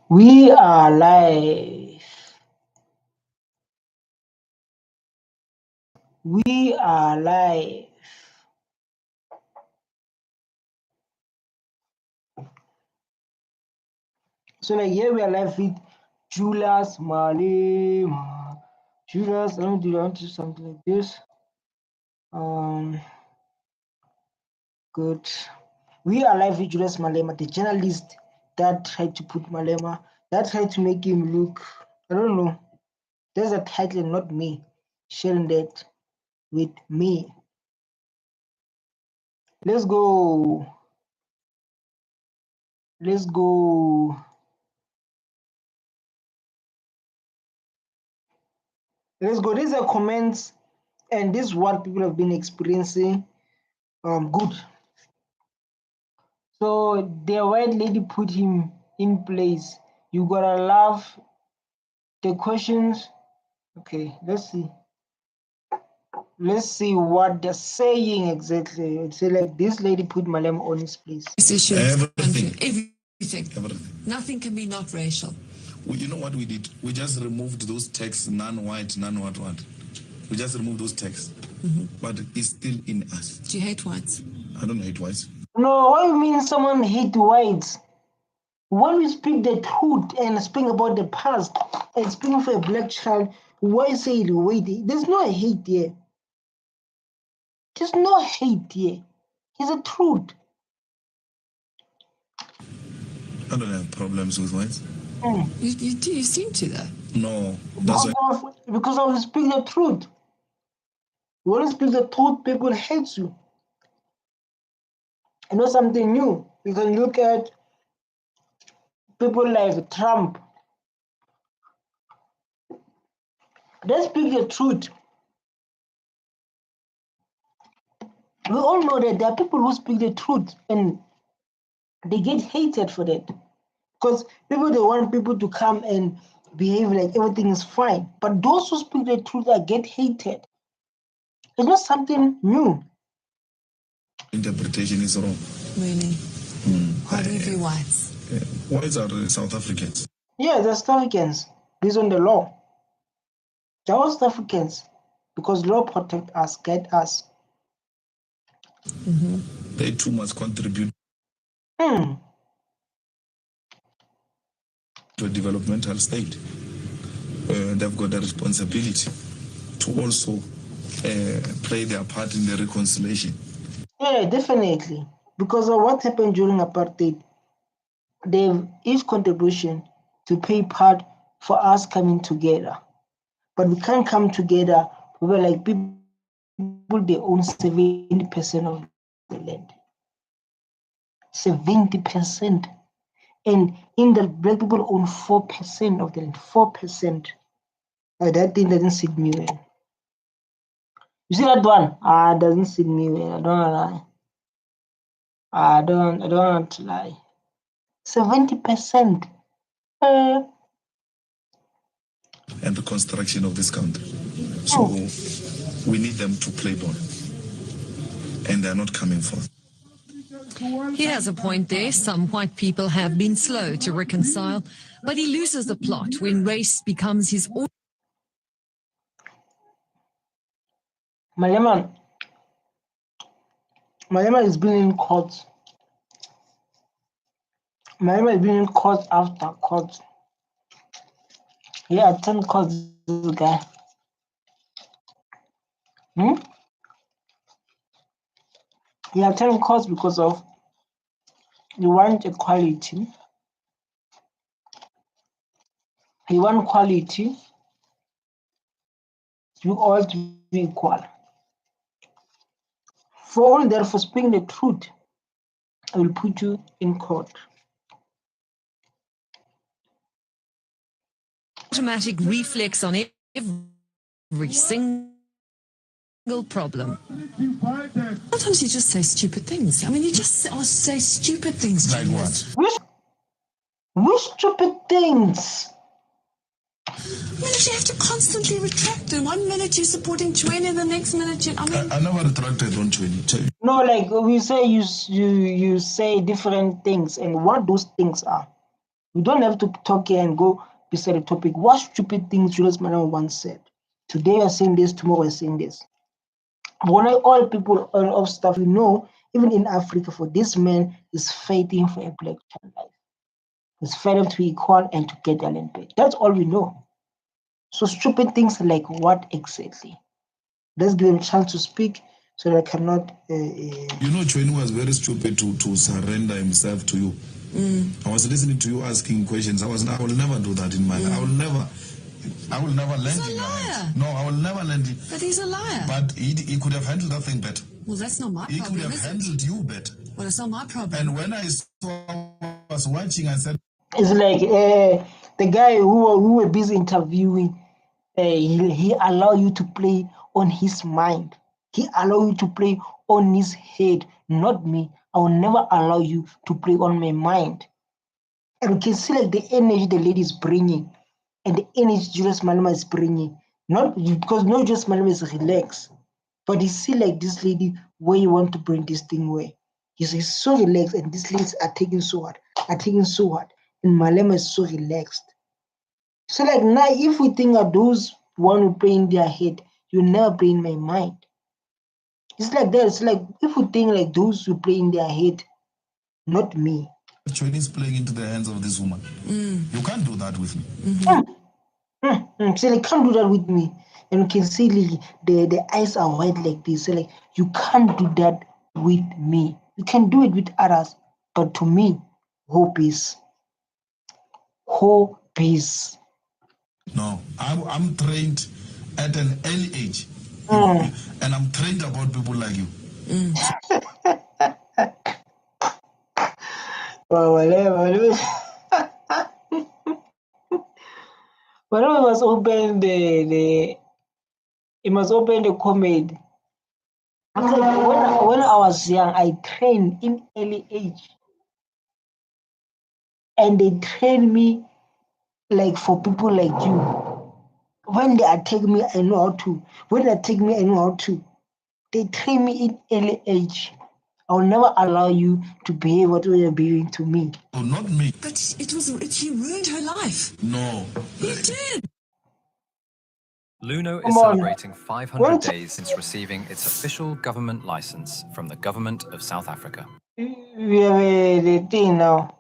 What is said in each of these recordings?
We are live. We are live. So like here we are live with Julius Malema. Julius, let me do something like this. Good. We are live with Julius Malema, the journalist that tried to put Malema, that tried to make him look, I don't know. There's a title, not me, sharing that with me. Let's go. Let's go. Let's go. These are comments, and this is what people have been experiencing. Good. So the white lady put him in place. You gotta love the questions. Okay, let's see. Let's see what they're saying exactly. It's like this lady put Malema on his place. Everything. Nothing can be not racial. Well, you know what we did? We just removed those texts, non-white, non-what. We just removed those texts. But it's still in us. Do you hate whites? I don't hate whites. No, what do you mean someone hate whites? When we speak the truth and speak about the past and speaking for a black child, why say it wait? There's no hate here. There's no hate here. It's the truth. I don't have problems with whites. You seem to though. No. That's because I speak the truth. When you speak the truth, people hate you. You know something new? You can look at people like Trump. They speak the truth. We all know that there are people who speak the truth and they get hated for that. Because people, they want people to come and behave like everything is fine. But those who speak the truth get hated. It's not something new. Interpretation is wrong. Really? How do you do whites? Whites are South Africans. Yeah, they're South Africans based on the law. They're all South Africans because law protect us, guide us. They too must contribute to a developmental state. They've got a responsibility to also play their part in the reconciliation. Yeah, definitely. Because of what happened during apartheid, they each contribution to pay part for us coming together. But we can't come together. We were like people, they own 70% of the land. 70%. And in the black people own 4% of the land. 4%. That thing doesn't sit me well. You see that one? It doesn't sit me well. I don't lie. I don't want to lie. 70%. And the construction of this country. So we need them to play ball. And they're not coming forth. He has a point there. Some white people have been slow to reconcile, but he loses the plot when race becomes his... Malema has been in court. Malema has been in court after court. He attended court, this guy. He attended court because of he want equality. He want quality. You all to be equal. For all therefore speaking the truth, I will put you in court. Automatic reflex on every single problem. Sometimes you just say stupid things. I mean, you just say stupid things. Like what? Which stupid things? You have to constantly retract them. 1 minute you're supporting 20, the next minute you... I never retracted on 20. No, like we say you say different things and what those things are. We don't have to talk here and go beside the topic. What stupid things Julius Malema once said. Today you're saying this, tomorrow you're saying this. When all people of stuff, even in Africa, for this man is fighting for a black child life. He's fighting to be equal and to get their land back. That's all we know. So stupid things like what exactly? Let's give him a chance to speak so that I cannot. Chweni was very stupid to surrender himself to you. I was listening to you asking questions. I will never do that in my life. I will never lend in your hands. No, I will never lend you. But he's a liar. But he could have handled that thing better. Well, that's not my problem. He could have handled you better. Well, it's not my problem. And when I was watching, I said, it's like the guy who were busy interviewing. He allow you to play on his mind. He allow you to play on his head, not me. I will never allow you to play on my mind. And you can see like the energy the lady is bringing and the energy Julius Malema is bringing. Not because no Julius Malema is relaxed, but you see like this lady where you want to bring this thing where he's so relaxed and these ladies are taking so hard, and Malema is so relaxed. So like now, if we think of those one who play in their head, you never play in my mind. It's like that. It's like if we think like those who play in their head, not me. Chweni is playing into the hands of this woman. You can't do that with me. So they can't do that with me. And you can see like, the eyes are white like this. So like you can't do that with me. You can do it with others, but to me, hope is. No, I'm trained at an early age, and I'm trained about people like you. Well, whatever. Whenever it must open it must open the comedy. When I was young, I trained in early age, and they trained me like for people like you. When they attack me, I know how to. When they attack me, I know how to. They train me in early age. I will never allow you to behave what you're behaving to me. Oh, not me. But she ruined her life. No. He did. Luno Come is on. celebrating 500 days since receiving its official government license from the government of South Africa. We have the thing now.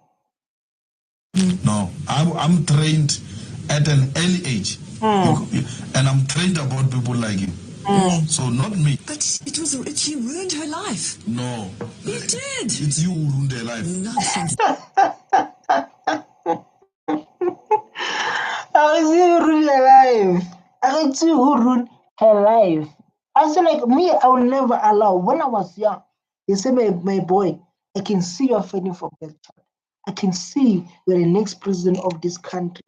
No, I'm trained at an early age, and I'm trained about people like you. So not me. But she ruined her life. No. He did. It's you who ruined their life. Nonsense. I see who ruined her life. I see who ruined her life. I said, like me, I will never allow. When I was young, they said, my boy, I can see you're fighting for black child. I can see you're the next president of this country.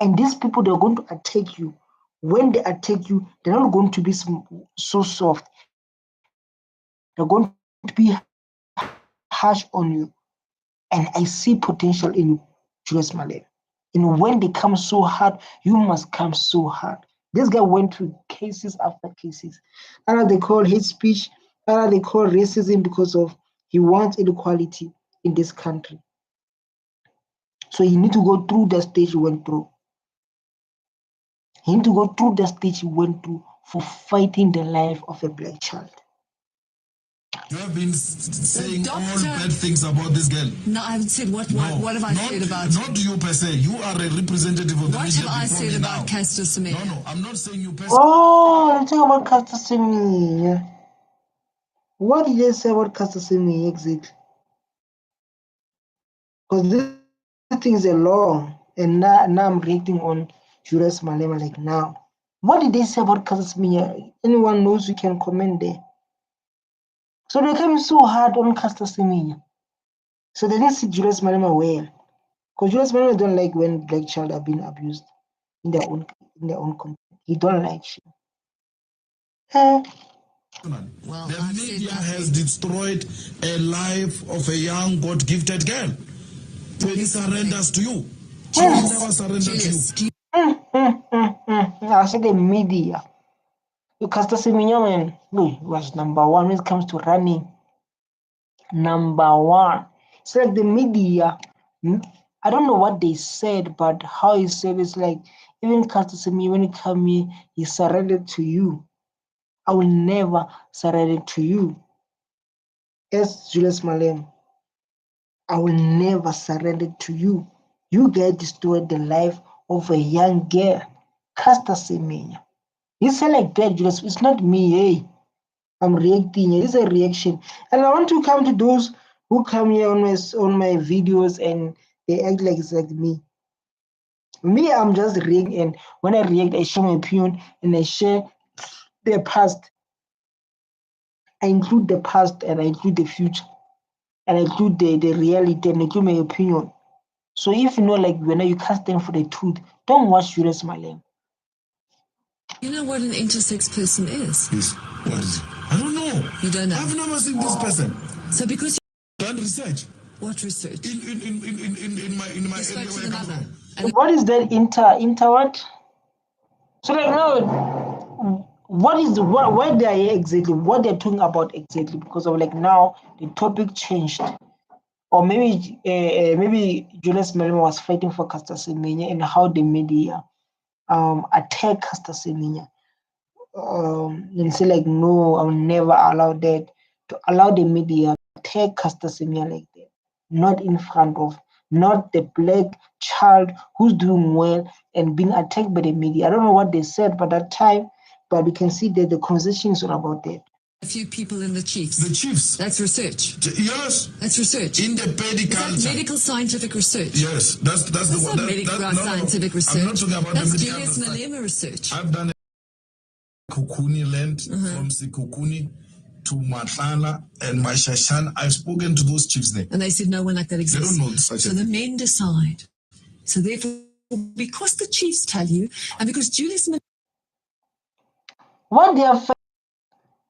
And these people, they're going to attack you. When they attack you, they're not going to be so soft. They're going to be harsh on you. And I see potential in Julius Malema. And when they come so hard, you must come so hard. This guy went through cases after cases. Either they call hate speech, either they call racism because of he wants inequality in this country. So you need to go through the stage he went through. He need to go through the stage he went through for fighting the life of a black child. You have been saying all bad things about this girl. No, I haven't said what have I said about... Not you per se. You are a representative of the What media. have I said about Caster Semenya? No, I'm not saying you per se. Oh, you're talking about Caster Semenya. What did they say about Caster Semenya exactly? Because this thing is long, and now I'm reacting on Julius Malema like now. What did they say about Caster Semenya? Anyone knows, you can comment there. So they came so hard on Caster Semenya. So they didn't see Julius Malema well. Because Julius Malema don't like when black child are being abused in their own country. He don't like shit. Well, The media has destroyed a life of a young God-gifted girl. When he surrenders to you, she will never surrender to you. I said the media. Caster Semenya, man, was number one when it comes to running. Number one. It's like the media I don't know what they said, but how he said it's like, even Caster Semenya, when he come here, he surrendered to you. I will never surrender to you. Yes, Julius Malema, I will never surrender to you. You guys destroyed the life of a young girl, Caster Semenya. He said like that, Julius. It's not me, hey. I'm reacting. It's a reaction, and I want to come to those who come here on my videos and they act like it's like me. Me, I'm just reacting, and when I react, I share my opinion and I share the past. I include the past and I include the future and I include the reality and I include my opinion. So if you know, like when you can't stand for the truth, don't watch Julius Malema. You know what an intersex person is? Yes. What is it? I don't know. You don't know. I've never seen this person. So because Done research. what research? In my You spoke to the area mother. from. And What is that inter what? So like now, what they are here exactly? What they're talking about exactly? Because of like now the topic changed, or maybe Julius Malema was fighting for Caster Semenya and how the media attack Caster Semenya. And say like no, I'll never allow that, to allow the media to attack Caster Semenya like that, not in front of, not the black child who's doing well and being attacked by the media. I don't know what they said by that time, but we can see that the conversation is all about that. a few people in the Chiefs. The chiefs. That's research. Yes. That's research. In the pedicalture. Is that medical scientific research? Yes, that's the That's one. not medical scientific research. I'm not talking about That's the medical Julius side. Malema research. I've done Kukuni land from Sikukuni to Matlala and Mashashan. I've spoken to those chiefs there. And they said no one like that They exists. don't know such So a the thing. men decide. So therefore, because the Chiefs tell you, and because Julius Malema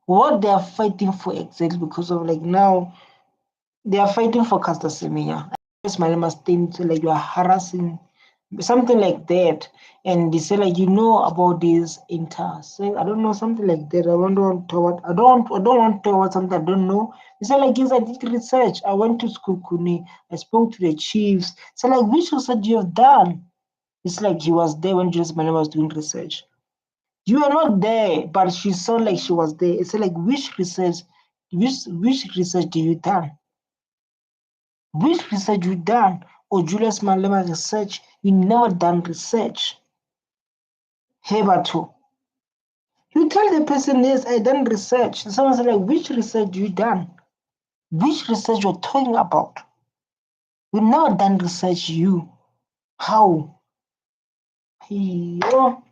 What they are fighting for exactly, because of like now they are fighting for Caster Semenya. Julius Malema saying like you are harassing, something like that, and they say like you know about this so I don't know, something like that. I don't want to what I don't want to what something I don't know. They say like yes, I did research. I went to school, Kuni. I spoke to the chiefs. So like which research you have done? It's like he was there when Julius Malema was doing research. You are not there, but she saw like she was there. It's like which research do you done? Which research you done? Or Julius Malema research? You never done research. Hitherto. You tell the person, yes, I done research. Someone say like, which research you done? Which research you're talking about? You never done research, you. How? Yo.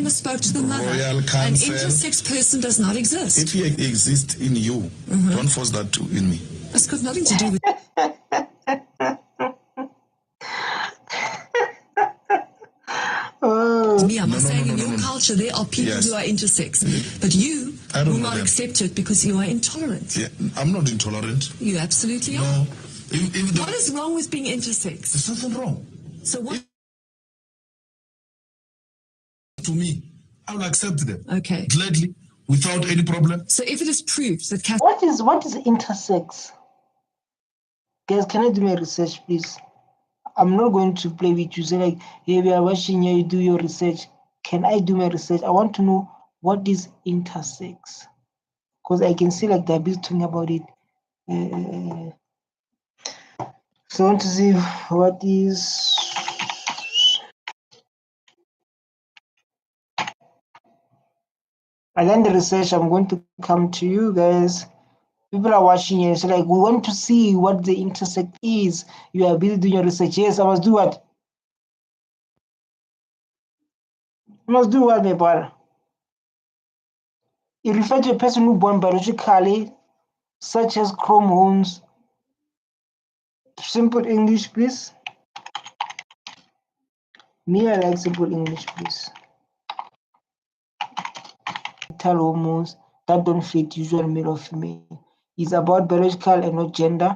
spoke to the mother. Royal An Council. intersex person does not exist. If he exists in you, don't force that in me. That's got nothing to do with me. I'm saying in your culture there are people who are intersex, but you will not accept it because you are intolerant. Yeah, I'm not intolerant. You absolutely are. No. What is wrong with being intersex? There's nothing wrong. So what? To me, I will accept them. Okay. Gladly, without any problem. So if it is proved that What is intersex? Guys, can I do my research, please? I'm not going to play with you. Say like, hey, we are watching you do your research. Can I do my research? I want to know what is intersex, because I can see like they're busy talking about it. So I want to see what is. I done the research. I'm going to come to you guys. People are watching you. So like, we want to see what the intersex is. You are busy doing your research. Yes, I must do what? I must do what, my brother? It refers to a person who born biologically, such as chromosomes. Simple English, please. Me, I like simple English, please. Hormones that don't fit usual male or female. It's about biological and not gender.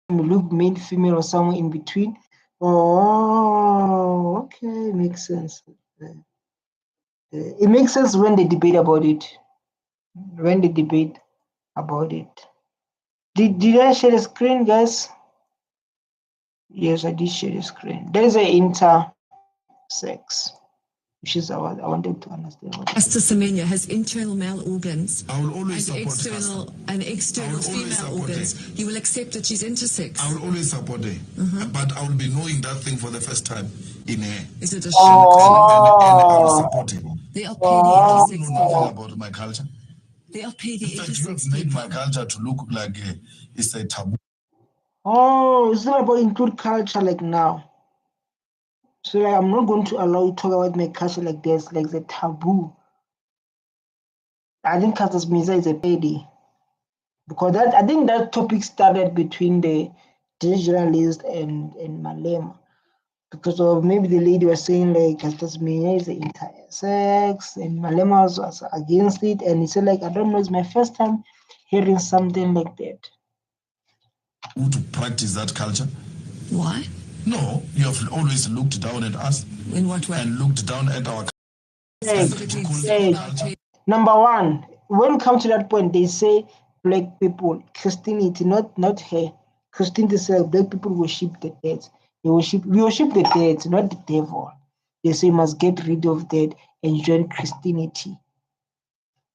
May look male, female, or somewhere in between. Oh, okay, makes sense. It makes sense when they debate about it. Did I share the screen, guys? Yes, I did share the screen. There is an intersex, which is I wanted to understand what it is. Pastor Semenya has internal male organs I will always and support external I will always female support organs. her. You will accept that she's intersex. I will always support her, but I will be knowing that thing for the first time in her. Is it a And I will support her. They are I petty know intersex nothing people. about my culture. They are petty In fact, you have intersex made my people. culture to look like it's a taboo. Oh, it's not about include culture like now. So like, I'm not going to allow you to talk about my culture like this, like the taboo. I think Casas Misa is a payday. Because that I think that topic started between the journalist and Malema. Because of maybe the lady was saying like Tasmania is intersex and Malema was against it, and he said like I don't know, it's my first time hearing something like that. To practice that culture? Why? No, you have always looked down at us. In what way? And looked down at our culture. Number one, when it comes to that point, they say black people, Christianity, not her. Christianity says black people worship the dead. We worship the dead, not the devil. They say must get rid of that and join Christianity.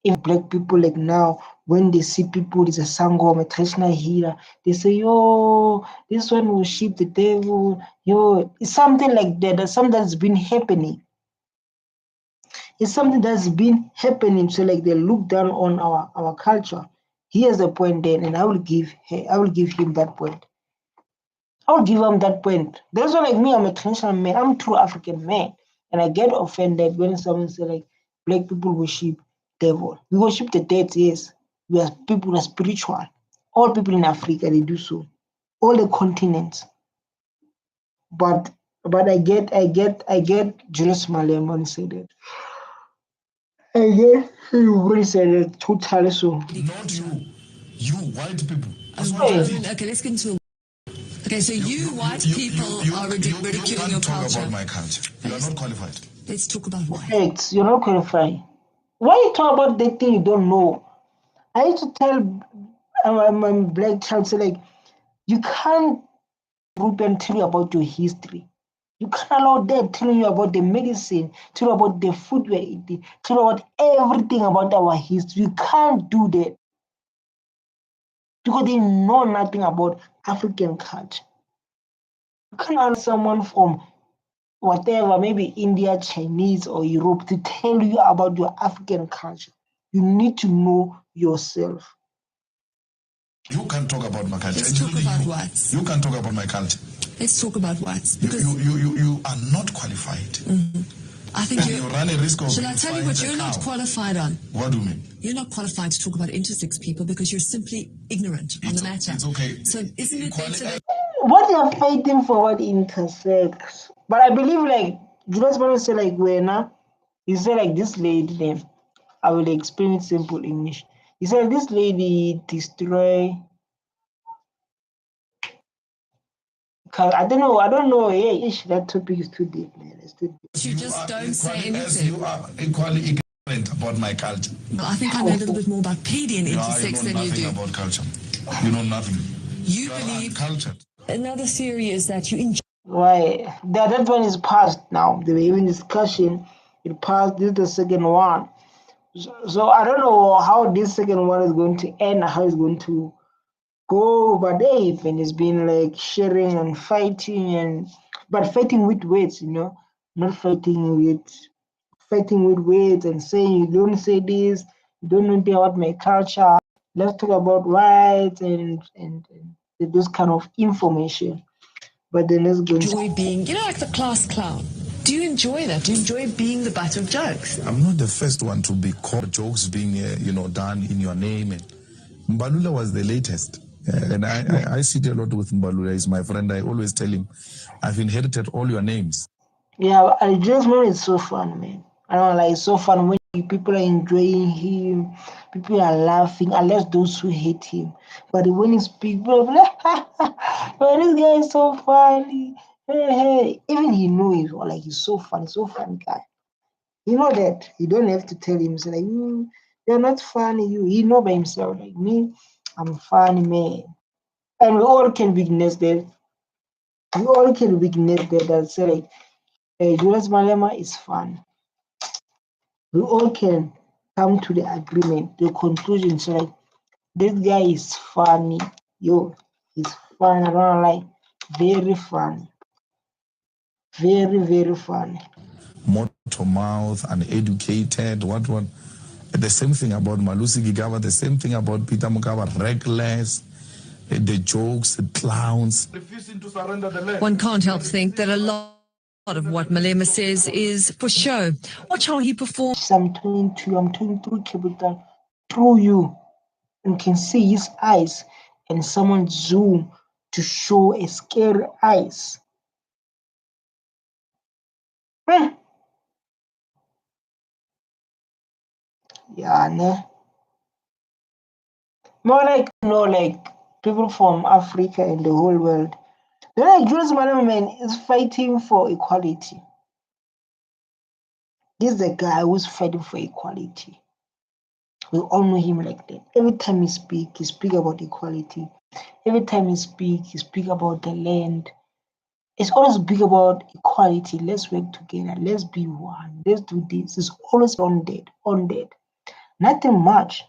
If black people like now, when they see people is a sangoma, a traditional healer, they say, yo, this one worship the devil, yo, it's something like that. That's something that's been happening. It's something that's been happening. So like they look down on our culture. He has a point then, and I will give him that point. I will give him that point. That's why like me, I'm a traditional man, I'm a true African man. And I get offended when someone say like black people worship devil. We worship the dead, yes. We are people who are spiritual. All people in Africa they do so. All the continents. But I get Julius Malema when he said that. I get when he said that totally so. Not you white people. Okay, let's get into. Okay, so you white people are ridiculing your culture. About my culture. You are not qualified. Let's talk about why. Correct. You're not qualified. Why you talk about that thing you don't know? I used to tell my black child, say like, you can't group and tell you about your history. You can't allow them telling you about the medicine, tell you about the food we're eating, tell you about everything about our history. You can't do that because they know nothing about African culture. You can't allow someone from whatever, maybe India, Chinese, or Europe to tell you about your African culture. You need to know yourself. You can talk about my culture. Let's talk about what? You can talk about my culture. Let's talk about what? Because you are not qualified. Mm-hmm. I think you run a risk of. Shall I tell you what you're not qualified on? What do you mean? You're not qualified to talk about intersex people because you're simply ignorant on the matter. It's okay. So isn't it better? What you're fighting for what intersex? But I believe like Julius Malema say like when he said like this lady name. I will explain it simple English. He said this lady destroy. I don't know. Yeah, that topic is too deep, man. It's too deep. You just don't say anything. You are equally ignorant about my culture. Well, I think I know a little bit more about PD and intersex than you do. You know nothing about culture. You know nothing. You believe culture. Another theory is that you enjoy. Why? That one is passed now. They were even discussion. It passed. This is the second one. So I don't know how this second one is going to end, how it's going to go, but hey, and it's been like sharing and fighting, but fighting with words, not fighting with words and saying you don't say this, you don't know about my culture. Let's talk about rights and those kind of information. But then let's go. Enjoy being, like the class clown. Do you enjoy that? Do you enjoy being the butt of jokes? I'm not the first one to be caught jokes being, done in your name. And Mbalula was the latest. And I sit a lot with Mbalula. He's my friend. I always tell him, I've inherited all your names. Yeah, I just know it's so fun, man. I don't know, like it's so fun when people are enjoying him, people are laughing, unless those who hate him. But when he speaks, people are like, oh, this guy is so funny. Hey. Even he knows, like he's so funny guy. You know that. You don't have to tell him, say like, you're not funny, he know by himself. Like me, I'm funny, man. And we all can witness that. We all can witness that and say like, Julius Malema is fun. We all can come to the agreement, the conclusion. So like, this guy is funny. Yo, he's fun. I don't like, very funny. Very, very funny. Motor mouth, uneducated, what. The same thing about Malusi Gigaba, the same thing about Peter Mugabe, reckless, the jokes, the clowns. Refusing to surrender the land. One can't help think that a lot of what Malema says is for show. Watch how he performs. I'm talking to you, I'm talking through Capital, through you, and can see his eyes, and someone zoom to show a scary eyes. Yeah, ne? More like, no, like people from Africa and the whole world. They're like, Julius Malema, man, is fighting for equality. This is the guy who's fighting for equality. We all know him like that. Every time he speak about equality. Every time he speak about the land. It's always big about equality. Let's work together. Let's be one. Let's do this. It's always on that. Nothing much.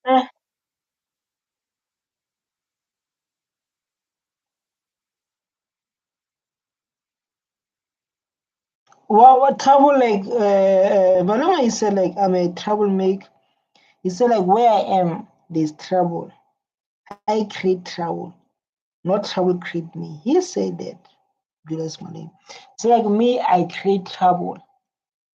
Eh, what trouble like Maluma he said like I'm a troublemaker. He said like where I am, there's trouble. I create trouble. Not trouble create me. He said that. Julius Malema. So like me, I create trouble.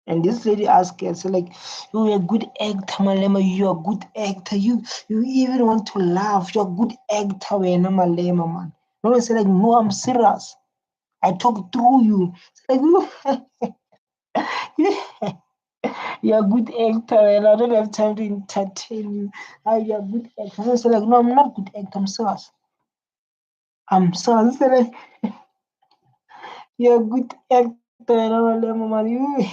And this lady asked her, so like, you're a good actor, Malema, you're a good actor. You even want to laugh. You're a good actor, Malema, man. No one said like, no, I'm serious. I talk through you. It's like, you're a good actor, and I don't have time to entertain you. You're a good actor. So I said like, no, I'm not good actor. I'm serious. I'm serious. So like, you're a good actor, Malema, man. You.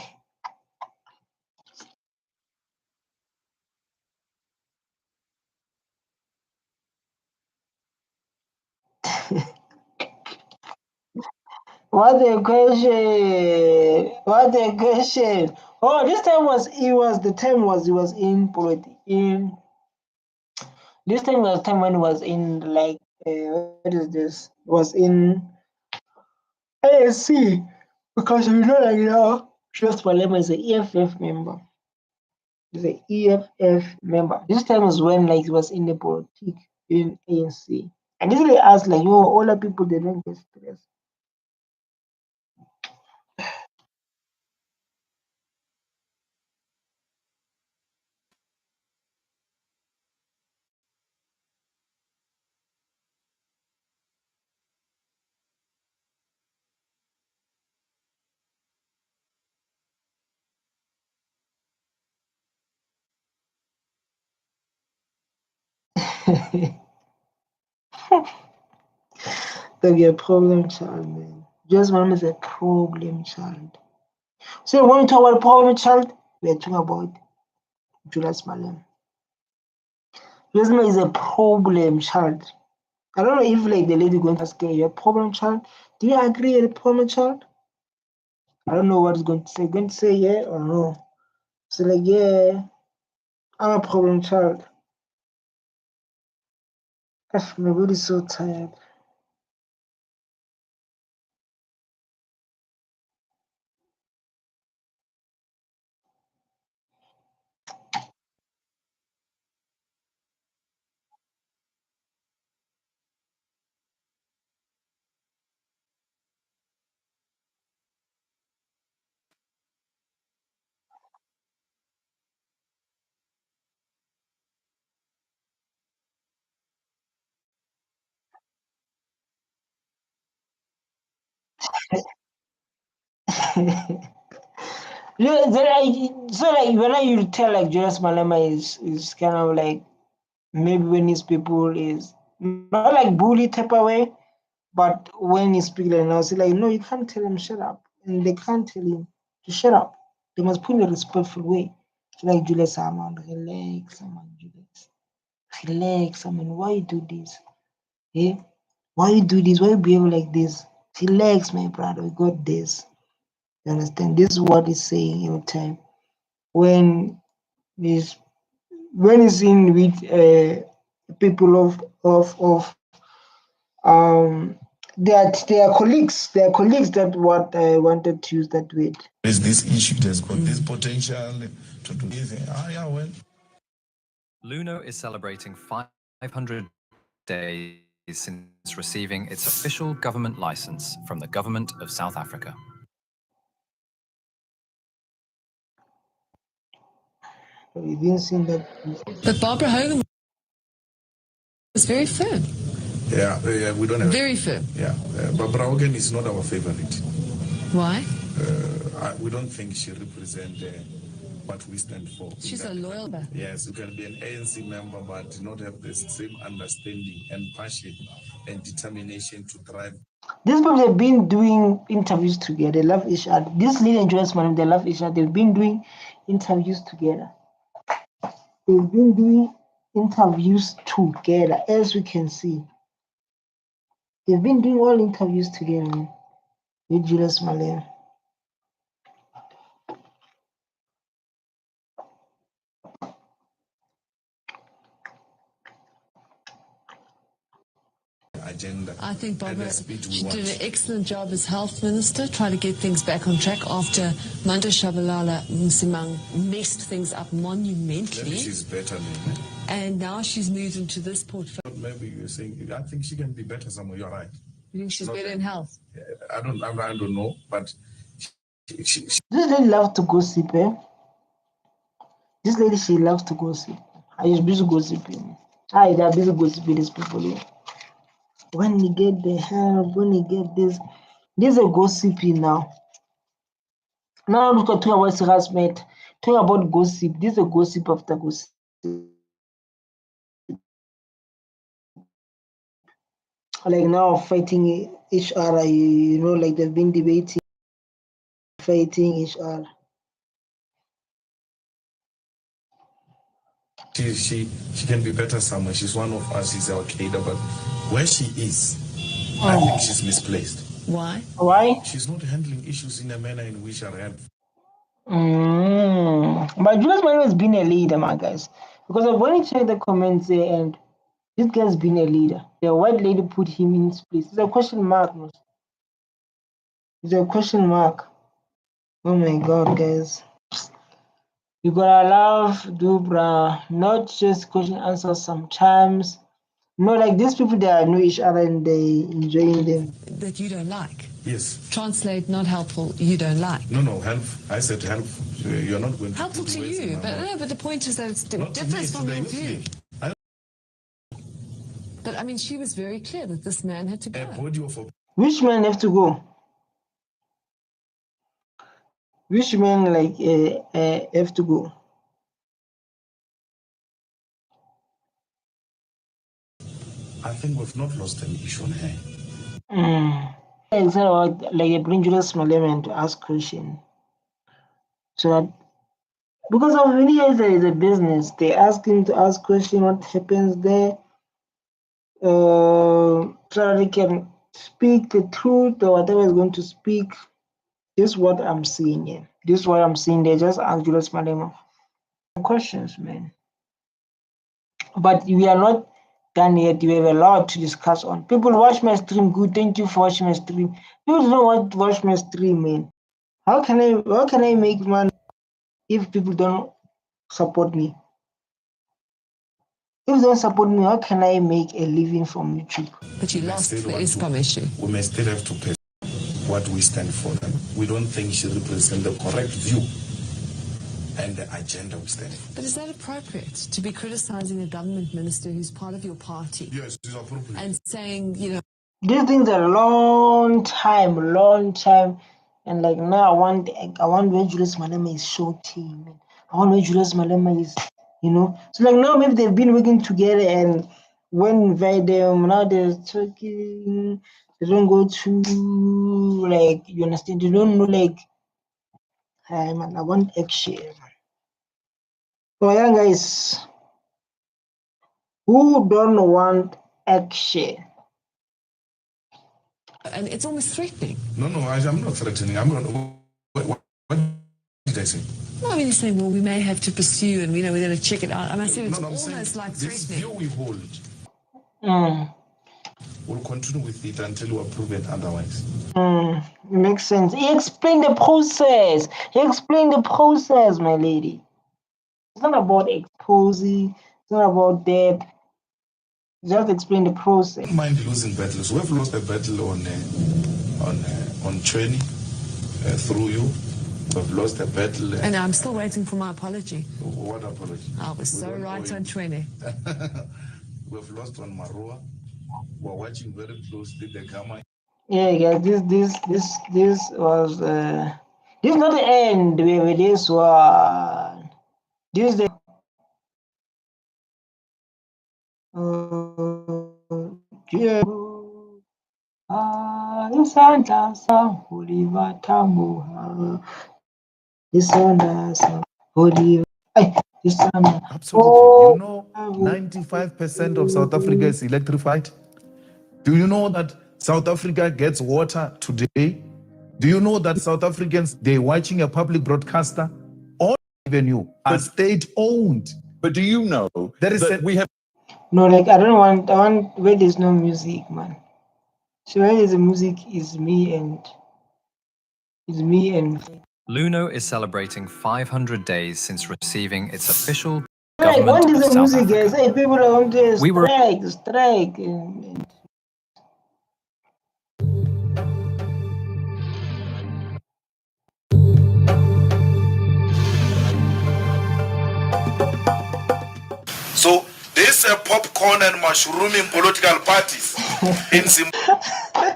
What a question! What a question! Oh, this time he was in this time was time when he was in like what is this? Was in ASC because we know that Julius Malema is a EFF member. He's a EFF member. This time was when like he was in the politics in ANC. And this really asked like, all the people they don't get stressed. They'll be a problem child, man. Just mom is a problem child. So when we talk about problem child, we're talking about Julius Malema. Julius Malema is a problem child. I don't know if like the lady going to ask her, you're a problem child. Do you agree you're a problem child? I don't know what it's going to say. Going to say yeah or no. So like yeah, I'm a problem child. My body's so tired. So like when you tell like Julius Malema is kind of like maybe when his people is Not like bully type of way, but when he speak like now, say like, no, you can't tell him shut up. And they can't tell him to shut up. They must put in a respectful way. So like Julius Salman, relax, someone Julius. Relax, someone, why you do this? Eh? Why you do this? Why you behave like this? Relax, my brother, we got this. You understand? This is what he's saying every time. He's when he's in with people of they are colleagues that what I wanted to use that word. There's this issue that's got this potential to do this. Yeah, well. Luno is celebrating 500 days since receiving its official government license from the government of South Africa. We didn't see that. But Barbara Hogan was very firm. Yeah, we don't have Very firm. Yeah, Barbara Hogan is not our favorite. Why? We don't think she represents what we stand for. She's a loyal. Yes, you can be an ANC member but not have the same understanding and passion and determination to drive. These people have been doing interviews together. They love each other. This lady and Julius Malema, they love each other. They've been doing interviews together. They've been doing interviews together, as we can see. They've been doing all interviews together, man, with Julius Malema. Agenda. I think Barbara, she did an excellent job as health minister, trying to get things back on track after Manda Shabalala Msimang messed things up monumentally. Maybe she's better than me. And now she's moved into this portfolio. Maybe you're saying, I think she can be better somewhere. You're right. You think she's better in health? I don't know, but she This lady loves to gossip, eh? This lady, she loves to gossip. I just busy gossiping. They're busy gossiping, these people. Eh? When you get the help, when you get this is a gossiping now. Now look at talking about harassment, talking about gossip. This is a gossip after gossip. Like now fighting each other, you know, like they've been debating, fighting each other. She can be better somewhere. She's one of us. She's our Qaeda, but where she is, I think she's misplaced. Why? Why? She's not handling issues in a manner in which are helpful. But Julius Malema has been a leader, my guys. Because when you check the comments there, and this guy's been a leader. The white lady put him in his place. It's a question mark. It's a question mark. Oh my God, guys. You gotta love Dubra, not just question answers sometimes. No, like these people, they know each other and they enjoying them. That you don't like. Yes. Translate, not helpful, you don't like. No, help. I said help. You're not going to helpful to you, but the point is that it differs from your view. But I mean, she was very clear that this man had to go. Which man have to go? Which man have to go? I think we've not lost an issue on her. It's about like they bring Julius Malema to ask question. So that because of many years there is a business, they ask him to ask question what happens there. So that they can speak the truth or whatever is going to speak. This is what I'm seeing here. This is what I'm seeing. They just ask Julius Malema questions, man. But we are not done yet. We have a lot to discuss on. People watch my stream. Good, thank you for watching my stream. People don't want to watch my stream, man. How can I make money if people don't support me? If they don't support me, how can I make a living from YouTube? But you lost the ISCOM issue. We may still have to pay what we stand for. We don't think she represents the correct view and the agenda we stand for. But is that appropriate to be criticizing a government minister who's part of your party? Yes, it's appropriate. And saying, these things are a long time, and like now I want where Julius Malema is showing, man. I want where Julius Malema is, So like now maybe they've been working together, and when invite them, now they're talking, they don't go to, like, you understand, they don't know, like, hey man, I want action. So young guys, who don't want action? And it's almost threatening. No, I'm not threatening. I'm not. What did I say? Well, I mean, you're saying, well, we may have to pursue and, we're going to check it out. I mean, I say it's I'm almost saying like this threatening. view we hold, Mm. we'll continue with it until we are proven otherwise. It makes sense. He explained the process. My lady. It's not about exposing. It's not about that. Just explain the process. I don't mind losing battles. We've lost a battle on training through you. We've lost a battle. And I'm still waiting for my apology. What apology? I was so right on 20. We've lost on Marua. We're watching very closely the Gama. Yeah, guys. This was this is not the end. Baby. This one. This is the. Yeah. Isandla samholiva tambuha. Isandla samholiva. Absolutely. 95% of South Africa is electrified. Do you know that South Africa gets water today? Do you know that South Africans, they're watching a public broadcaster? All revenue are state-owned. But do you know that we have... No, like I want where there's no music, man. So where there's a music is me and Luno is celebrating 500 days since receiving its official Strike. When government there's of a South music, guys, Africa. hey, people are on there. We were- Strike. So there's a popcorn and mushrooming political parties in Zimbabwe.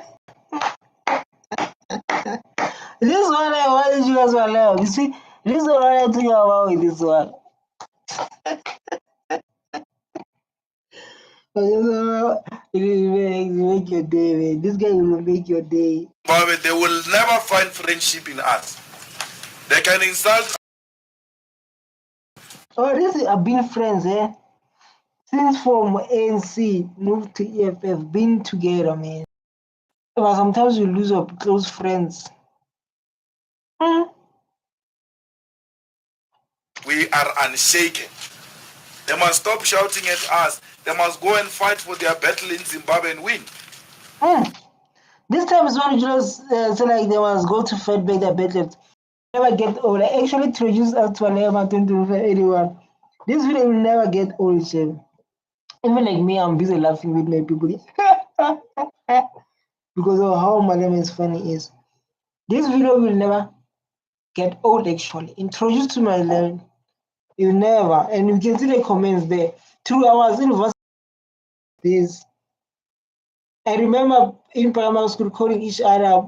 This is what I wanted you guys to allow. You see, this is what I think about with this one. It will make your day, man. This guy will make your day. But they will never find friendship in us. They can insult. Oh, this have been friends, eh? Since from ANC moved to EFF, been together, man. But sometimes you lose your close friends. We are unshaken. They must stop shouting at us. They must go and fight for their battle in Zimbabwe and win. This time is when Julius say like they must go to fight back their battles. Never get old. I actually introduced us to Malema 2021. This video will never get old, Chef. Even like me, I'm busy laughing with my people because of how Malema is funny is. This video will never get old actually. Introduced to my level. You never, and you can see the comments there. 2 hours in this. I remember in primary school calling each other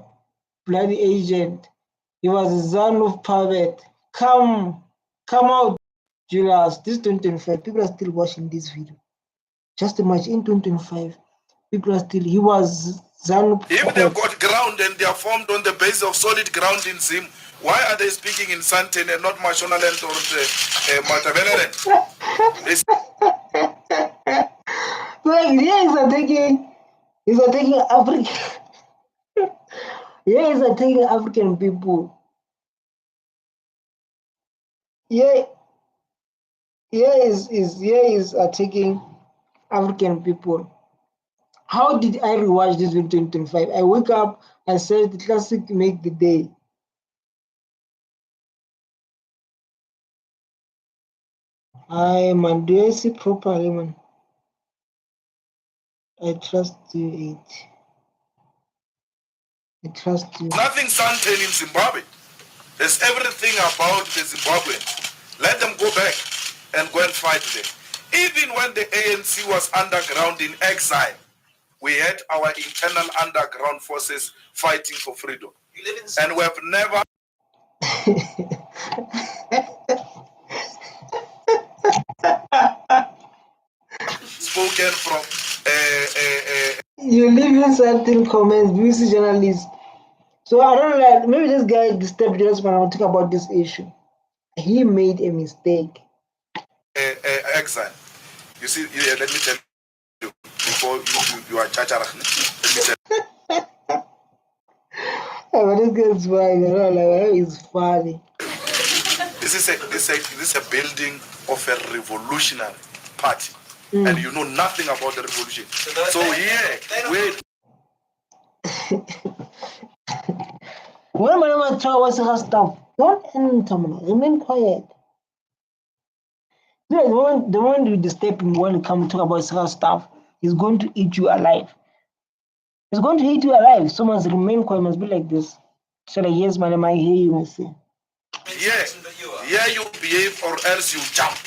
bloody agent. He was a son of Pavet. Come out, Julius. This 2025, people are still watching this video. Just imagine in 2025, people are still. He was Zanu. If they've got ground and they are formed on the base of solid ground in Zim, why are they speaking in Santen and not Mashonaland or Mataveleren? Like, he's attacking African. He's attacking African people. Is attacking African people. How did I rewatch this video in 2025? I wake up, I said the classic make the day. Man, do I see properly, man? I trust you, I trust you. Nothing Santen in Zimbabwe. There's everything about the Zimbabweans. Let them go back and go and fight them. Even when the ANC was underground in exile, we had our internal underground forces fighting for freedom. And we have never... spoken from You leave in certain comments, BBC journalists. So I don't know, maybe this guy disturbed us when I talk about this issue. He made a mistake. exile. You see, let me tell you, before you are chachara, let me tell you. Oh, but this guy's funny. I don't know, he's funny. This is a building of a revolutionary party. And you know nothing about the revolution. So here, wait. When Malema talk about serious stuff, don't enter, remain quiet. The moment you disturb him when you come to talk about serious stuff, he's going to eat you alive. He's going to eat you alive. So must remain quiet, must be like this. So like, yes, Malema, I hear you, must say. Yeah, you behave or else you jump.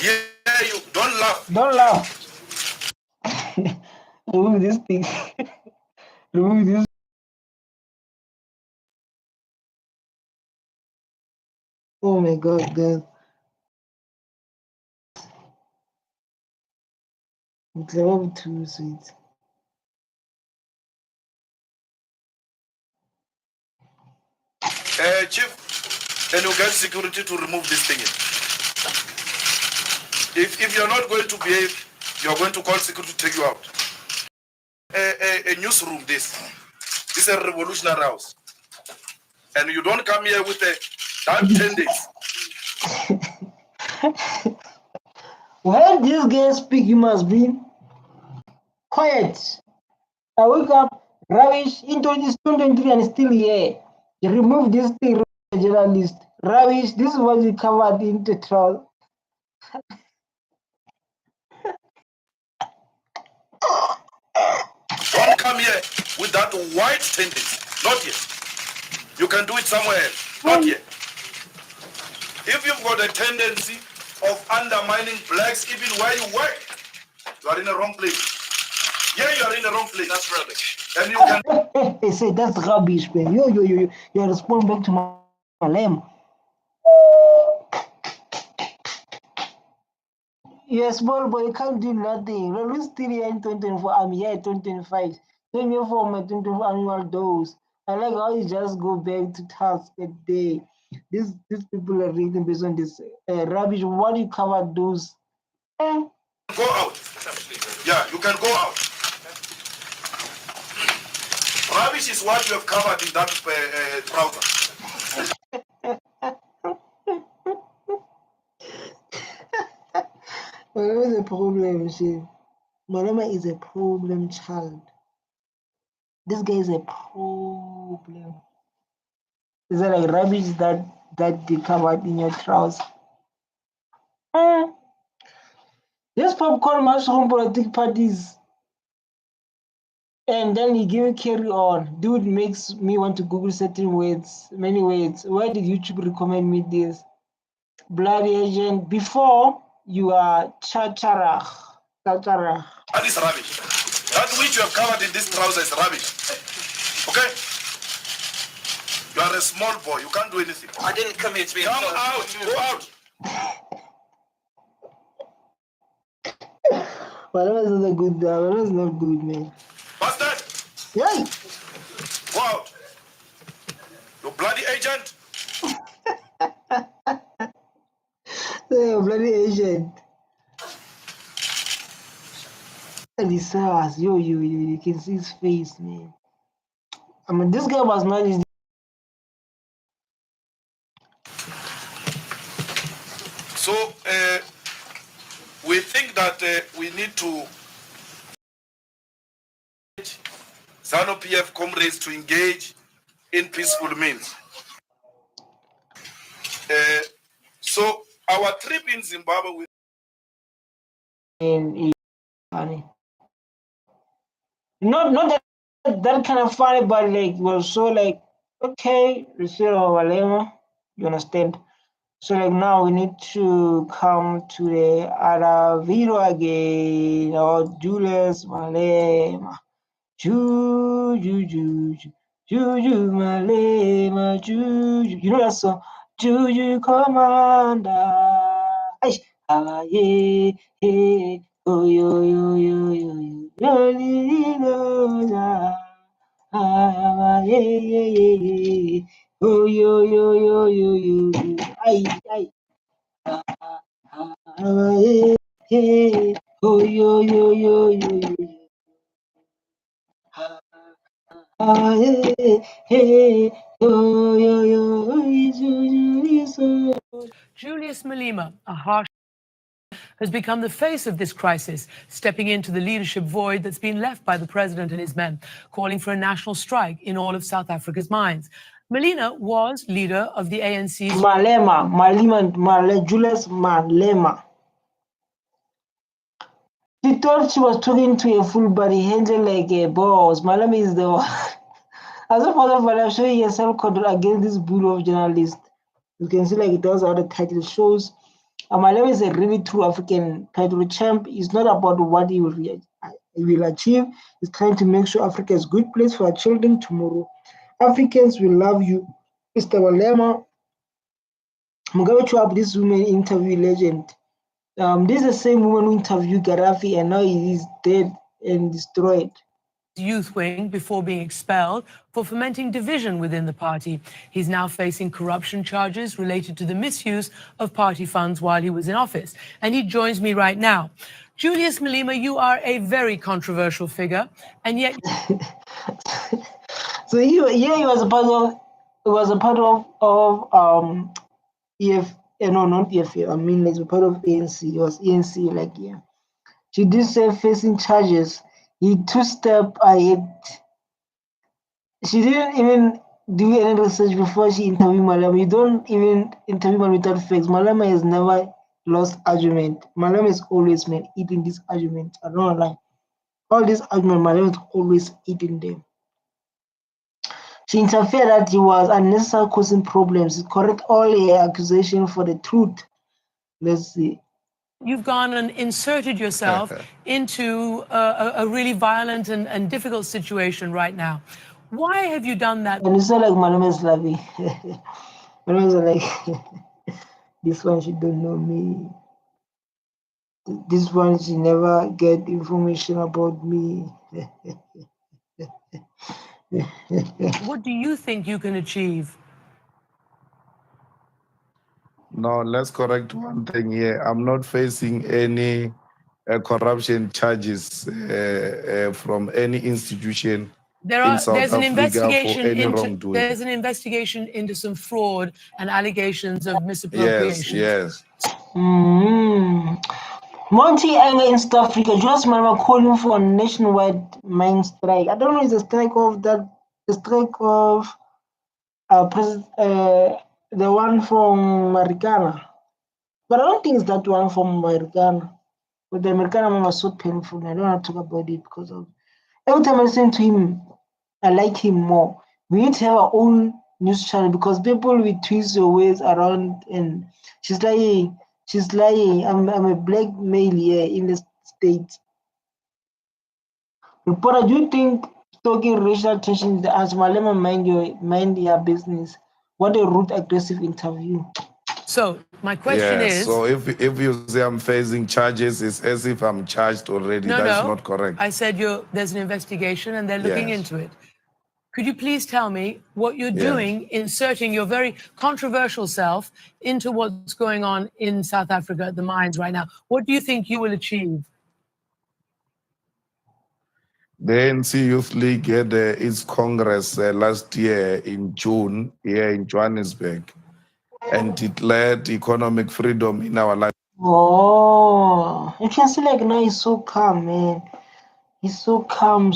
Yeah, you don't laugh. Don't laugh. Remove this thing. Remove this. Oh my God, guys. It's all too sweet. Chief, then you get security to remove this thing. If you're not going to behave, you're going to call security to take you out. A newsroom, this is a revolutionary house. And you don't come here with that 10 days. When this guy speak, you must be quiet. I wake up, rubbish, into this 2023 and still here. You remove this thing, journalist. Rubbish, this is what you covered in the trial. Don't come here with that white tendency. Not yet. You can do it somewhere else. Not yet. If you've got a tendency of undermining blacks even where you work, you are in the wrong place. Yeah, you are in the wrong place. That's rubbish. And you can Hey, say that's rubbish, man. You're responding back to Malema. You're a small boy, you can't do nothing. We're still here in 2024. I'm here in 2025. Same here for my 2024 annual dose. I like how you just go back to task a day. These people are reading based on this rubbish. What do you cover those? go out. Yeah, you can go out. Rubbish is what you have covered in that trouser. Malema is a problem, she. Malema is a problem child. This guy is a problem. Is that like rubbish that they covered in your trousers? Just popcorn mushroom political parties. And then he give carry on. Dude makes me want to Google certain words, many words. Why did YouTube recommend me this? Bloody agent. Before you are chacharach. That is rubbish. That which you have covered in this trouser is rubbish. Okay? You are a small boy. You can't do anything. I didn't come here to be. Come out. Go out. Malema is not a good. Malema is not good, man. Bastard. Yay! Go out. You bloody agent. Bloody agent. And he says, you can see his face, man. I mean, this guy was not his. So, we think that we need to ZANU-PF comrades to engage in peaceful means. So, our trip in Zimbabwe Funny. Not that kind of funny, but like was so like okay, we see our Malema, you understand? So like now we need to come to the other video again. Or Julius Malema, Juju Malema, Juju. You know that song, Juju Commander. yeah, yeah, oh yo yo yo yo yo, yeah, yeah, yeah, oh yo yo yo yo yo, ay ay, yeah, yeah, oh yo yo yo yo yo. Julius Malema, a harsh, has become the face of this crisis, stepping into the leadership void that's been left by the president and his men, calling for a national strike in all of South Africa's mines. Malema was leader of the ANC's Julius Malema. She thought she was talking to a full body handler like a boss. Malema is the one. As a part of Malema showing herself control against this bull of journalists. You can see like it does how the title shows. Malema is a really true African title champ. It's not about what he will achieve. He's trying to make sure Africa is a good place for our children tomorrow. Africans will love you. Mr. Malema, Mugabe Chwap, this woman interview legend. This is the same woman who interviewed Gaddafi and now he is dead and destroyed. Youth wing before being expelled for fomenting division within the party. He's now facing corruption charges related to the misuse of party funds while he was in office. And he joins me right now. Julius Malema, you are a very controversial figure, and yet so he was a part of EF no, not EF, I mean like a part of ANC. It was ANC like yeah. She did say facing charges. He two-step ahead. She didn't even do any research before she interviewed Malema. You don't even interview Malema without facts. Malema has never lost argument. Malema is always eating this argument. I don't lie. All these arguments, Malema is always eating them. She interfered that he was unnecessary causing problems. Correct all her accusations for the truth. Let's see. You've gone and inserted yourself into a really violent and difficult situation right now. Why have you done that? And it's not like Malema is loving. Malema is like, this one she don't know me. This one she never get information about me. What do you think you can achieve? No, let's correct one thing here. I'm not facing any corruption charges from any institution in South Africa for any wrongdoing. There's an investigation into some fraud and allegations of misappropriation. Yes. Monty anger in South Africa. Julius Malema calling for a nationwide mine strike. I don't know if it's a strike of the one from Marikana. But I don't think it's that one from Marikana. But the Americana one was so painful. I don't want to talk about it because of every time I listen to him, I like him more. We need to have our own news channel because people will twist your ways around and she's lying. I'm a black male here in the States. Reporter, do you think stoking racial tension is the answer? Malema, mind your business. What a rude, aggressive interview. So my question is. So if you say I'm facing charges, it's as if I'm charged already. That's not correct. I said there's an investigation and they're looking into it. Could you please tell me what you're doing, inserting your very controversial self into what's going on in South Africa at the mines right now? What do you think you will achieve? The ANC Youth League had its Congress last year in June here in Johannesburg and declared economic freedom in our life. Oh, you can see like now he's so calm, man. He's so calm,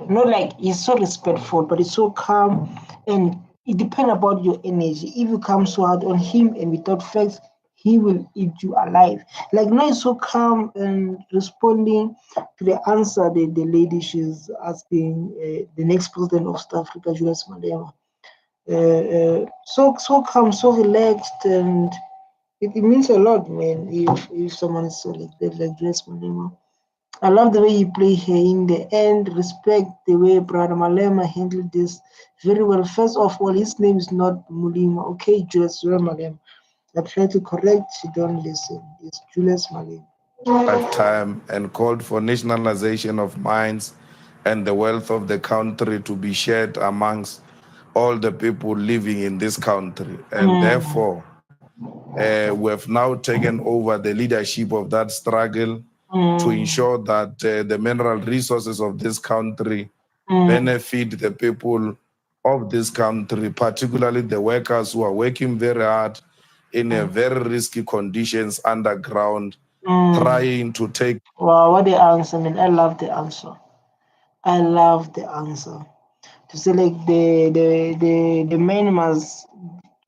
not like he's so respectful, but he's so calm, and it depends about your energy. If you come so hard on him and without facts, he will eat you alive. Like now he's so calm and responding to the answer the lady she's asking the next president of South Africa, Julius Malema. So calm, so relaxed, and it means a lot, man. If someone is so like that, like Julius Malema. I love the way you play here in the end. Respect the way Brother Malema handled this very well. First of all, his name is not Malema, okay? Julius Malema. I try to correct, she don't listen. It's Julius Malema. Lifetime and called for nationalization of mines and the wealth of the country to be shared amongst all the people living in this country. And therefore, we have now taken over the leadership of that struggle to ensure that the mineral resources of this country benefit the people of this country, particularly the workers who are working very hard in very risky conditions underground, trying to take. Wow, what the answer, man. I love the answer. I love the answer. To say like the man must,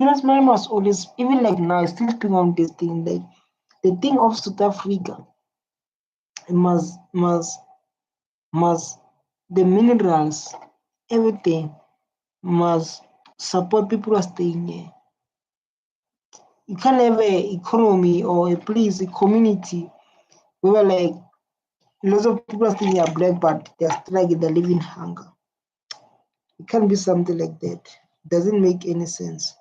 Julius man must always, even like now, still speaking on this thing, like the thing of South Africa, it must the minerals, everything must support people who are staying here. You can't have a economy or a place, a community where like lots of people are staying here black, but they're struggling, they're living hunger. It can't be something like that. Doesn't make any sense.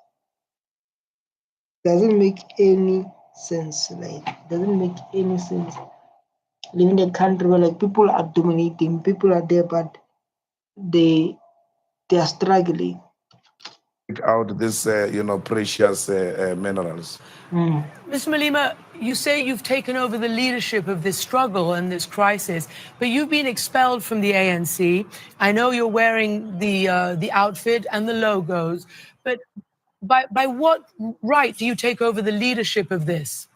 Doesn't make any sense. Like doesn't make any sense. Living in a country where like people are dominating, people are there, but they are struggling. Out this, precious minerals. Mr. Malema, you say you've taken over the leadership of this struggle and this crisis, but you've been expelled from the ANC. I know you're wearing the outfit and the logos, but by what right do you take over the leadership of this?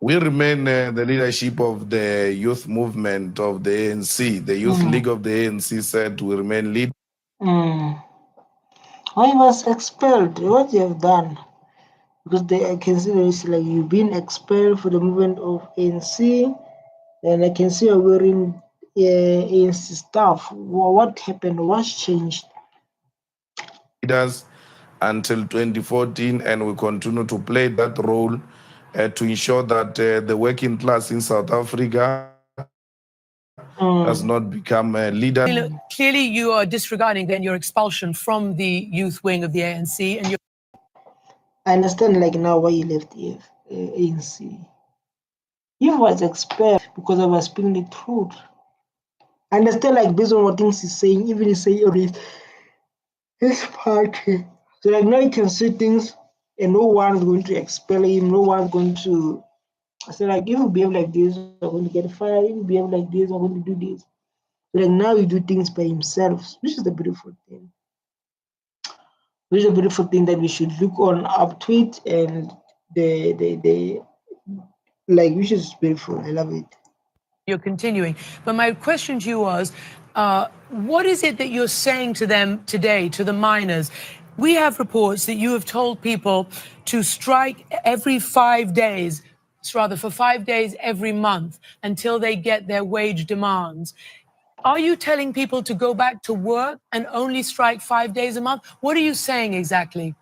We remain the leadership of the youth movement of the ANC. The Youth League of the ANC said we remain lead. Why was expelled? What you have done? Because I can see that like you've been expelled for the movement of ANC, and I can see you're wearing ANC stuff. What happened? What's changed? Leaders until 2014, and we continue to play that role to ensure that the working class in South Africa does not become a leader. Clearly, you are disregarding then your expulsion from the youth wing of the ANC, and I understand like now why you left ANC. You was expelled because I was speaking the truth. I understand like based on what things he's saying, even he's saying his party. So like now you can say things and no one's going to expel him, no one's going to say like if you behave like this, you're going to get fired, if you behave like this, you're going to do this. So like now you do things by himself, which is the beautiful thing. Which is a beautiful thing that we should look on up to it and the like which is beautiful. I love it. you're continuing. But my question to you was, what is it that you're saying to them today, to the miners? We have reports that you have told people to strike every 5 days, rather for 5 days every month until they get their wage demands. Are you telling people to go back to work and only strike 5 days a month? What are you saying exactly?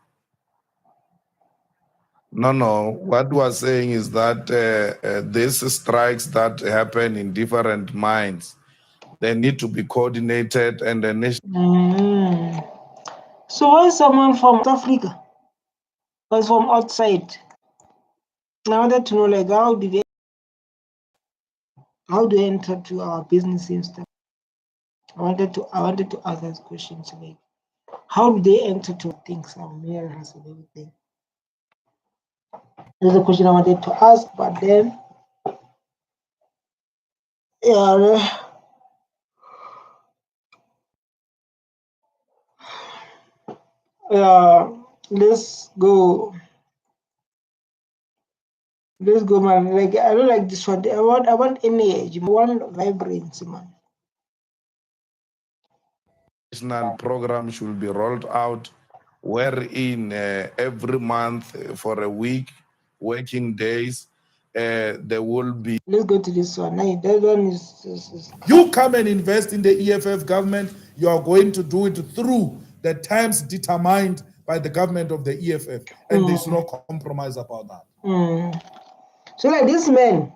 No. What we're saying is that these strikes that happen in different mines, they need to be coordinated and the nation. So why someone from South Africa was from outside? I wanted to know like how do they enter to our business and stuff? I wanted to ask those questions like how do they enter to things and mirrors and everything? That's a question I wanted to ask, but then yeah, let's go. Let's go, man. Like I don't like this one. I want energy. I want vibrancy, man. National program should be rolled out wherein every month for a week, working days, there will be. Let's go to this one. Hey, that one is You come and invest in the EFF government, you are going to do it through the terms determined by the government of the EFF. And there's no compromise about that. So like this man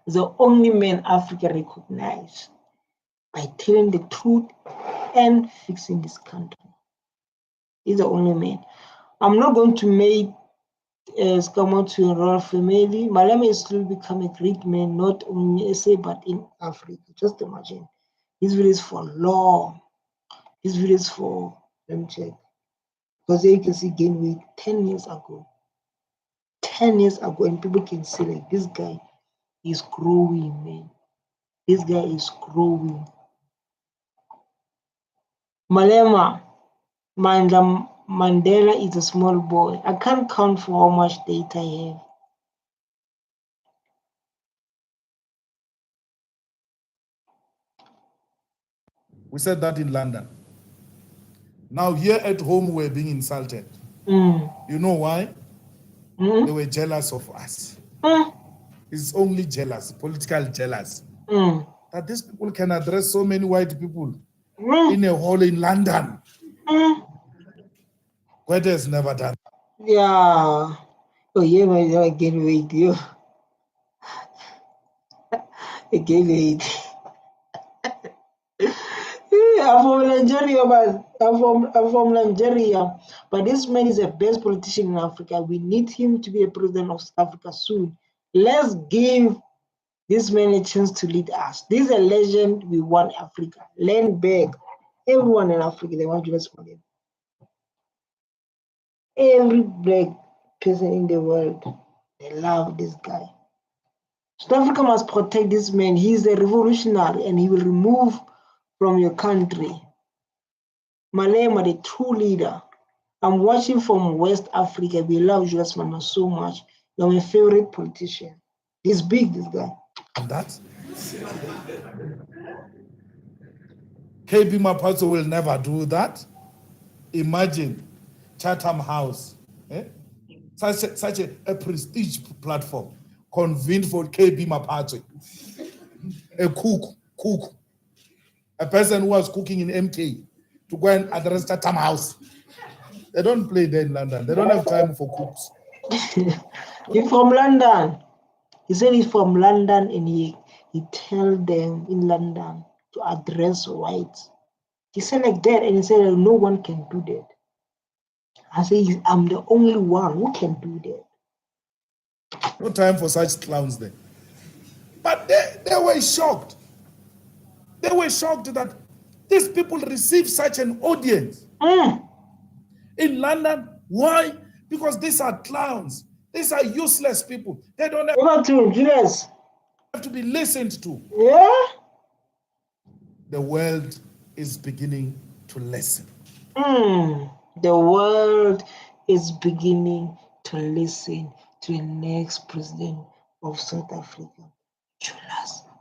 is the only man Africa recognized by telling the truth and fixing this country. He's the only man. I'm not going to make come out to a royal family. Malema is still become a great man, not only in SA but in Africa. Just imagine. His videos for long. His videos for, let me check. Because there you can see gain weight 10 years ago. 10 years ago, and people can see like this guy is growing, man. This guy is growing. Malema, Mandela is a small boy. I can't count for how much data I have. We said that in London. Now here at home, we're being insulted. Mm. You know why? Mm. They were jealous of us. Mm. It's only jealous, political jealous. Mm. That these people can address so many white people Mm. in a hall in London. Mm. Gwede has never done. Yeah. Oh yeah, man, I gain weight, yo. I gain weight. I'm from Nigeria, man. I'm from Nigeria. But this man is the best politician in Africa. We need him to be a president of South Africa soon. Let's give this man a chance to lead us. This is a legend. We want Africa. Learn back. Everyone in Africa, they want Julius Malema. Every black person in the world, they love this guy. South Africa must protect this man. He is a revolutionary and he will remove from your country. Malema, the true leader. I'm watching from West Africa. We love Julius Malema so much. You're my favorite politician. He's big, this guy. That KB Mapaso will never do that. Imagine Chatham House, such a prestige platform, convened for KB Mapaso, a cook, a person who was cooking in MK, to go and address Chatham House. They don't play there in London. They don't have time for cooks. He's from London. He said he's from London and he tell them in London to address whites. He said like that and he said like, no one can do that. I say I'm the only one who can do that. No time for such clowns there. But they were shocked. They were shocked that these people receive such an audience. In London. Why? Because these are clowns. These are useless people. They don't have Julius. to be listened to. Yeah? The world is beginning to listen. The world is beginning to listen to the next president of South Africa, Julius Malema.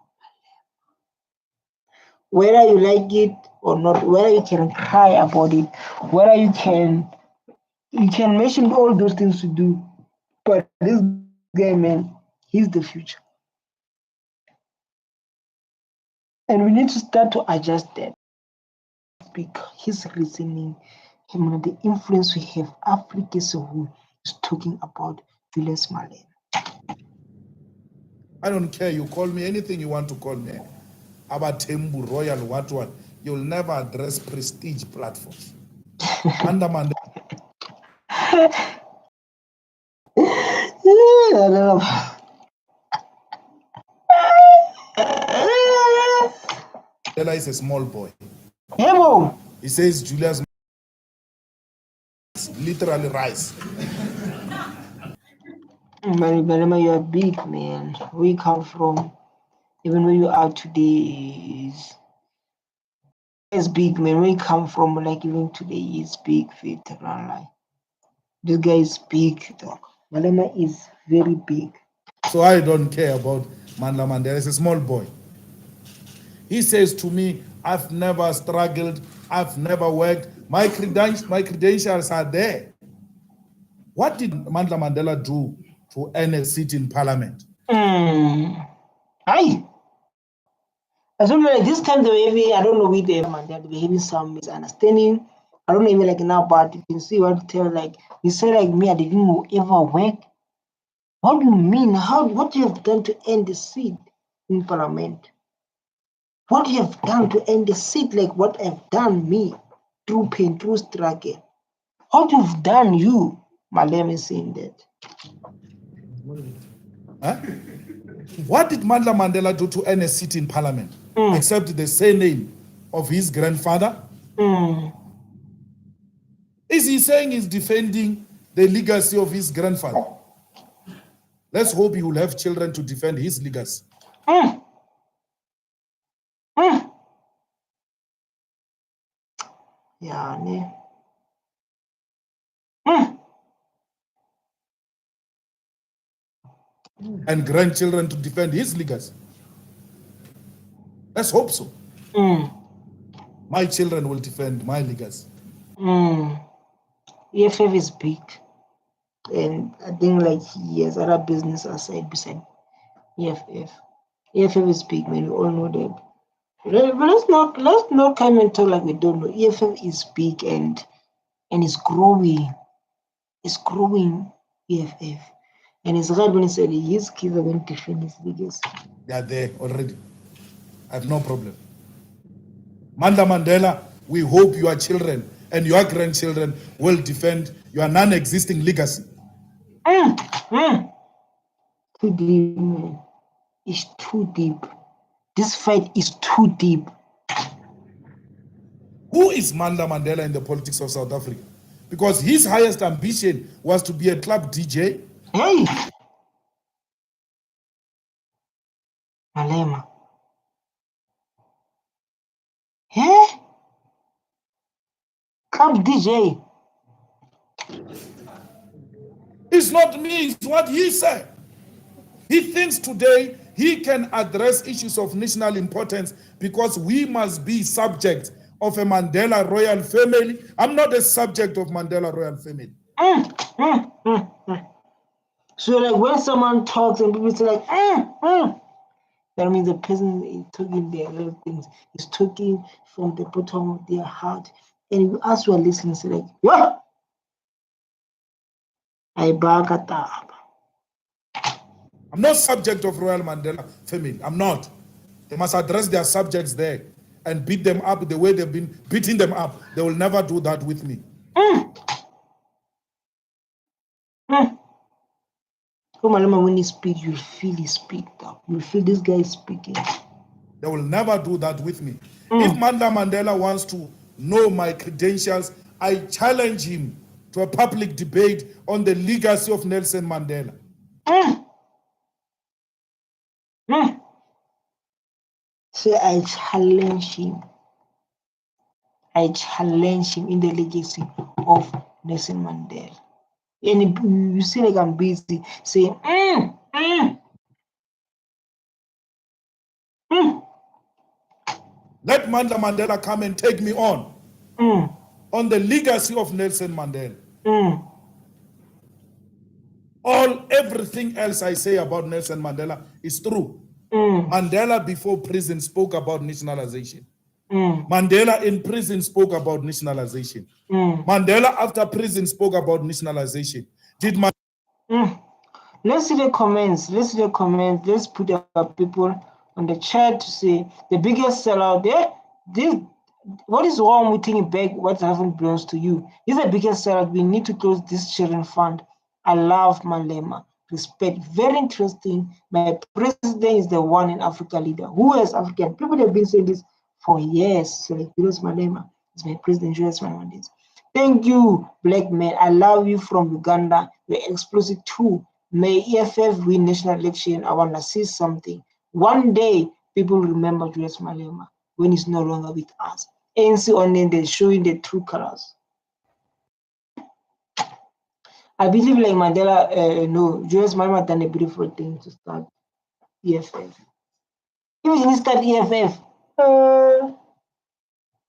Whether you like it or not, whether you can cry about it, whether you can mention all those things to do, but this guy, man, he's the future. And we need to start to adjust that. Speak, his listening, him, the influence we have. Africa as a whole is talking about Julius Malema. I don't care. You call me anything you want to call me. About Tembu, Royal, what. You'll never address prestige platforms. Mandela. Mandela is a small boy. Hemo. He says Julius literally rise. Malema, you're big, man. Where you come from, even where you are today is big, man. Where you come from, like even today is big, veteran. Like this guy is big, dog. Malema is very big. So I don't care about Mandela. He's a small boy. He says to me, I've never struggled, I've never worked. My credentials are there. What did Mandela do to earn a seat in parliament? Aye. As well, like this time they were having, I don't know with them, and they were having some misunderstanding. I don't know even like now, but you can see what to tell. Like you say, like me, I didn't ever work. What do you mean? What you have done to earn the seat in parliament? What you have done to earn the seat? Like what I've done me through pain, through struggle. What you've done, you, Malema is saying that. Huh? What did Mandla Mandela do to earn a seat in parliament? Except the surname of his grandfather? Is he saying he's defending the legacy of his grandfather? Let's hope he will have children to defend his legacy. Yeah, ne. And grandchildren to defend his legacy. Let's hope so. My children will defend my legacy. EFF is big. And I think like he has other business aside beside EFF. EFF is big, man. We all know that. But let's not come and talk like we don't know. EFF is big and it's growing. It's growing, EFF. And it's right when he said his kids are going to defend his legacy. They are there already. I have no problem. Mandla Mandela, we hope your children and your grandchildren will defend your non-existing legacy. Too deep, man. It's too deep. This fight is too deep. Who is Mandla Mandela in the politics of South Africa? Because his highest ambition was to be a club DJ. Hey! Malema. Hey? Club DJ. It's not me, it's what he said. He thinks today he can address issues of national importance because we must be subject of a Mandela royal family. I'm not a subject of Mandela royal family. So like when someone talks and people say like, that means the person is talking their real things. Is talking from the bottom of their heart. And as we are listening, say like, what? I back at that. I'm not subject of Royal Mandela family. I'm not. They must address their subjects there and beat them up the way they've been beating them up. They will never do that with me. Malema, when he speaks, you feel he speaked up. You feel this guy is speaking. They will never do that with me. If Mandla Mandela wants to know my credentials, I challenge him to a public debate on the legacy of Nelson Mandela. So I challenge him. I challenge him in the legacy of Nelson Mandela. And you see like I'm busy saying, Let Mandla Mandela come and take me on the legacy of Nelson Mandela. Everything else I say about Nelson Mandela is true. Mandela before prison spoke about nationalization. Mandela in prison spoke about nationalization. Mandela after prison spoke about nationalization. Let's see the comments. Let's put our people on the chat to say the biggest sellout there. What is wrong with taking back what haven't belongs to you? This is the biggest sellout. We need to close this children fund. I love Malema. Respect. Very interesting. My president is the one in Africa leader. Who is African? People have been saying this for years. So like Julius Malema is my president. Julius Malema. Thank you, black man. I love you from Uganda. You're explosive too. May EFF win national election. I want to see something. One day, people will remember Julius Malema when he's no longer with us. ANC only, they're showing the true colors. I believe like Mandela, Julius Malema done a beautiful thing to start EFF. If he didn't start EFF,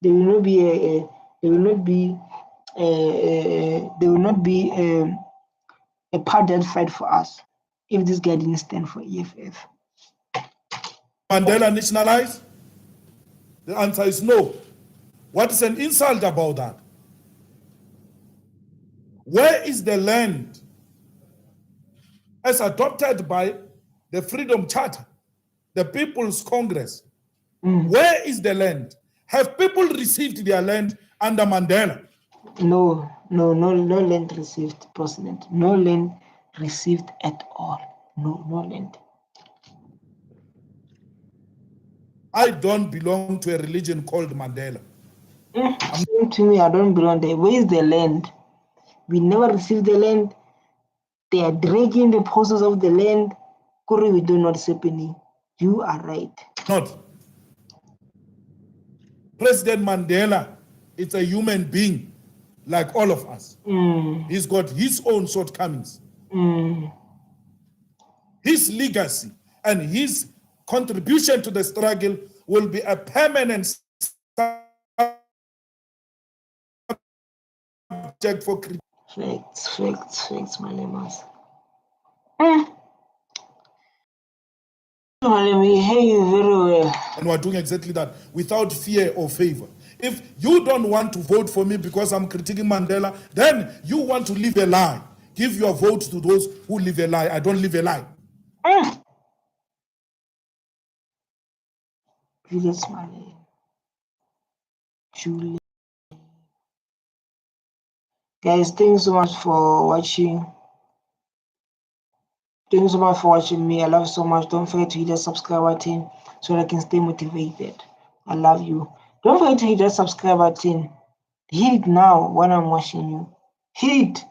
there will not be a pardon fight for us if this guy didn't stand for EFF. Mandela nationalized? The answer is no. What is an insult about that? Where is the land as adopted by the Freedom Charter, the People's Congress? Where is the land? Have people received their land under Mandela? No land received, President. No land received at all. No land. I don't belong to a religion called Mandela. Same to me, I don't belong there. Where is the land? We never received the land. They are dragging the process of the land. Kuri, we do not happening. You are right. Not. President Mandela is a human being like all of us. He's got his own shortcomings. His legacy and his contribution to the struggle will be a permanent subject for criticism. Facts, Malemas. Malema, we hear you very well. And we're doing exactly that without fear or favor. If you don't want to vote for me because I'm critiquing Mandela, then you want to live a lie. Give your vote to those who live a lie. I don't live a lie. Julius Malema. Julius. Guys, thanks so much for watching. Thanks so much for watching me. I love you so much. Don't forget to hit the subscribe button so that I can stay motivated. I love you. Don't forget to hit the subscribe button. Hit it now when I'm watching you. Hit it.